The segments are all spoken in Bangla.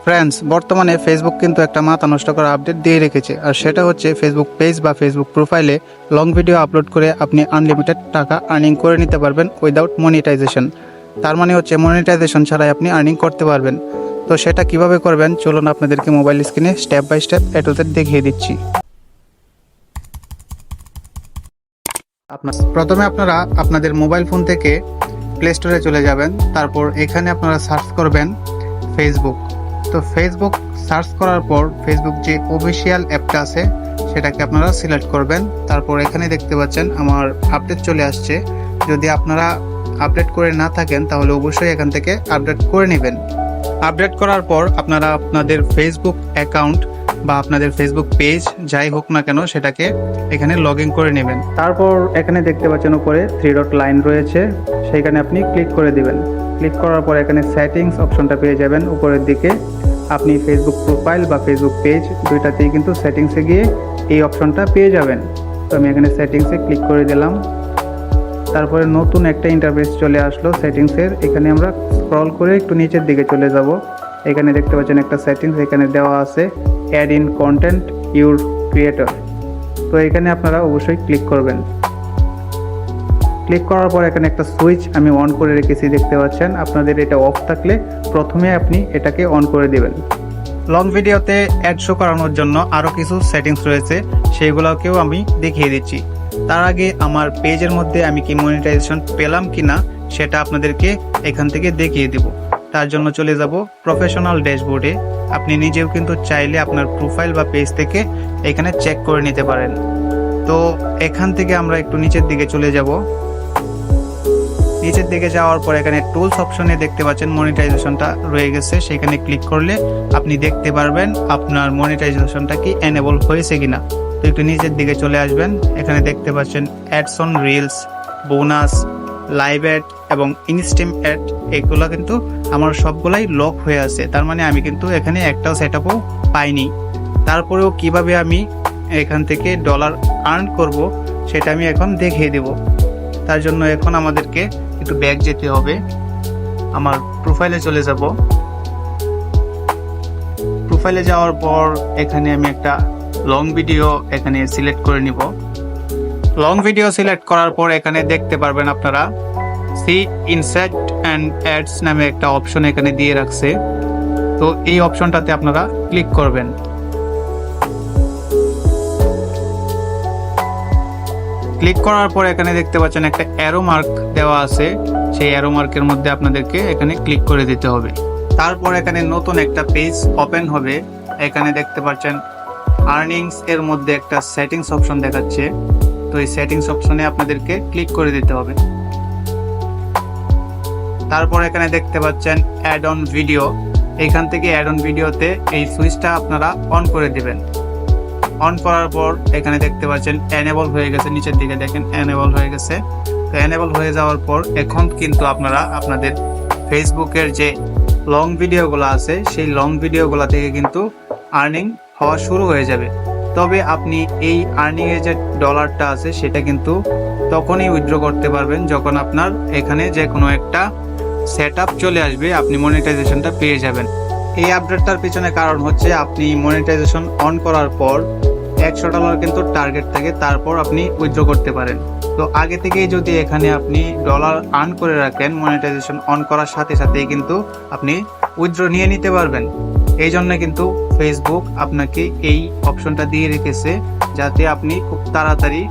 ফ্রেন্ডস, বর্তমানে ফেসবুক কিন্তু একটা মাথা নষ্ট করা আপডেট দিয়ে রেখেছে, আর সেটা হচ্ছে ফেসবুক পেজ বা ফেসবুক প্রোফাইলে লং ভিডিও আপলোড করে আপনি আনলিমিটেড টাকা আর্নিং করে নিতে পারবেন উইদাউট মনিটাইজেশন। তার মানে হচ্ছে মনিটাইজেশন ছাড়াই আপনি আর্নিং করতে পারবেন। তো সেটা কিভাবে করবেন চলুন আপনাদেরকে মোবাইল স্ক্রিনে step by step A to Z দেখিয়ে দিচ্ছি। প্রথমে আপনারা আপনাদের মোবাইল ফোন থেকে প্লে স্টোরে চলে যাবেন। তারপর এখানে আপনারা সার্চ করবেন ফেসবুক। তো ফেসবুক সার্চ করার পর ফেসবুক যে অফিসিয়াল অ্যাপটা আছে সেটাকে আপনারা সিলেক্ট করবেন। তারপর এখানে দেখতে পাচ্ছেন আমার আপডেট চলে আসছে। যদি আপনারা আপডেট করে না থাকেন তাহলে অবশ্যই এখান থেকে আপডেট করে নেবেন। আপডেট করার পর আপনারা আপনাদের ফেসবুক অ্যাকাউন্ট বা আপনাদের ফেসবুক পেজ যাই হোক না কেন সেটাকে এখানে লগ ইন করে নেবেন। তারপর এখানে দেখতে পাচ্ছেন উপরে 3 ডট লাইন রয়েছে, সেইখানে আপনি ক্লিক করে দিবেন। ক্লিক করার পর এখানে সেটিংস অপশনটা পেয়ে যাবেন উপরের দিকে। আপনি ফেসবুক প্রোফাইল বা ফেসবুক পেজ দুইটাতেই কিন্তু সেটিংসে গিয়ে এই অপশনটা পেয়ে যাবেন। তো আমি এখানে সেটিংসে ক্লিক করে দিলাম। তারপরে নতুন একটা ইন্টারফেস চলে আসলো সেটিংসের। এখানে আমরা স্ক্রল করে একটু নিচের দিকে চলে যাব। এখানে দেখতে পাচ্ছেন একটা সেটিংস এখানে দেওয়া আছে, add in content your creator. তো এখানে আপনারা অবশ্যই ক্লিক করবেন। ক্লিক করার পর এখানে একটা সুইচ আমি অন করে রেখেছি, দেখতে পাচ্ছেন। আপনাদের এটা অফ থাকলে প্রথমে আপনি এটাকে অন করে দিবেন। লং ভিডিওতে অ্যাড শো করানোর জন্য আরও কিছু সেটিংস রয়েছে, সেইগুলোকেও আমি দেখিয়ে দিচ্ছি। তার আগে আমার পেজের মধ্যে আমি কি মনিটাইজেশন পেলাম কিনা সেটা আপনাদেরকে এখান থেকে দেখিয়ে দিব। তার জন্য চলে যাব প্রফেশনাল ড্যাশবোর্ডে। আপনি নিজেও কিন্তু চাইলে আপনার প্রোফাইল বা পেজ থেকে এখানে চেক করে নিতে পারেন। তো এখান থেকে আমরা একটু নিচের দিকে চলে যাব। নিচের দিকে যাওয়ার পর এখানে টুলস অপশনে দেখতে পাচ্ছেন মনিটাইজেশনটা রয়ে গেছে, সেখানে ক্লিক করলে আপনি দেখতে পারবেন আপনার মনিটাইজেশনটা কি এনেবল হয়েছে কিনা। তো একটু নিচের দিকে চলে আসবেন। এখানে দেখতে পাচ্ছেন ads on reels, bonus, live ad এবং ইনস্ট্রিম অ্যাড, এগুলো কিন্তু আমার সবগুলাই লক হয়ে আছে। তার মানে আমি কিন্তু এখানে একটাও সেটআপও পাইনি। তারপরেও কিভাবে আমি এখান থেকে ডলার আর্ন করব সেটা আমি এখন দেখিয়ে দেব। তার জন্য এখন আমাদেরকে একটু ব্যাক যেতে হবে। আমার প্রোফাইলে চলে যাব। প্রোফাইলে যাওয়ার পর এখানে আমি একটা লং ভিডিও এখানে সিলেক্ট করে নিব। লং ভিডিও সিলেক্ট করার পর এখানে দেখতে পারবেন আপনারা সি ইনসার্ট অ্যান্ড অ্যাডস নামে একটা অপশন এখানে দিয়ে রাখছে। তো এই অপশনটাতে আপনারা ক্লিক করবেন। ক্লিক করার পর এখানে দেখতে পাচ্ছেন একটা অ্যারো মার্ক দেওয়া আছে, সেই অ্যারো মার্কের মধ্যে আপনাদেরকে এখানে ক্লিক করে দিতে হবে। তারপর এখানে নতুন একটা পেজ ওপেন হবে। এখানে দেখতে পাচ্ছেন আর্নিংস এর মধ্যে একটা সেটিংস অপশন দেখাচ্ছে। তো এই সেটিংস অপশনে আপনাদেরকে ক্লিক করে দিতে হবে। তারপর এখানে দেখতে পাচ্ছেন অ্যাড অন ভিডিও। এখান থেকে অ্যাড অন ভিডিওতে এই সুইচটা আপনারা অন করে দিবেন। অন করার পর এখানে দেখতে পাচ্ছেন এনেবল হয়ে গেছে, নিচের দিকে দেখেন এনেবল হয়ে গেছে। তো এনেবল হয়ে যাওয়ার পর এখন কিন্তু আপনারা আপনাদের ফেসবুকের যে লং ভিডিওগুলো আছে সেই লং ভিডিওগুলো থেকে কিন্তু আর্নিং হওয়া শুরু হয়ে যাবে। তবে আপনি এই আর্নিংয়ের যে ডলারটা আছে সেটা কিন্তু তখনই উইথড্র করতে পারবেন যখন আপনার এখানে যে কোনো একটা সেটআপ চলে আসবে, আপনি মনিটাইজেশনটা পেয়ে যাবেন। এই আপডেটটার পিছনে কারণ হচ্ছে আপনি মনিটাইজেশন অন করার পর $100 কিন্তু টার্গেট থাকে, তারপর আপনি উইথড্র করতে পারেন। তো আগে থেকেই যদি এখানে আপনি ডলার আর্ন করে রাখেন, মনিটাইজেশন অন করার সাথে সাথেই কিন্তু আপনি উইথড্র নিয়ে নিতে পারবেন। এই জন্য কিন্তু ফেসবুক আপনাকে এই অপশনটা দিয়ে রেখেছে যাতে আপনি খুব তাড়াতাড়ি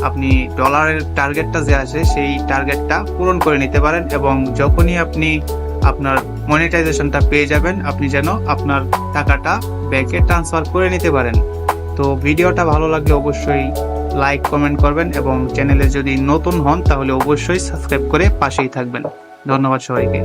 আপনি ডলারের টার্গেটটা যে আছে সেই টার্গেটটা পূরণ করে নিতে পারেন, এবং যখনই আপনি আপনার মনিটাইজেশনটা পেয়ে যাবেন আপনি যেন আপনার টাকাটা ব্যাংকে ট্রান্সফার করে নিতে পারেন। তো ভিডিওটা ভালো লাগলে অবশ্যই লাইক কমেন্ট করবেন, এবং চ্যানেলে যদি নতুন হন তাহলে অবশ্যই সাবস্ক্রাইব করে পাশেই থাকবেন। ধন্যবাদ সবাইকে।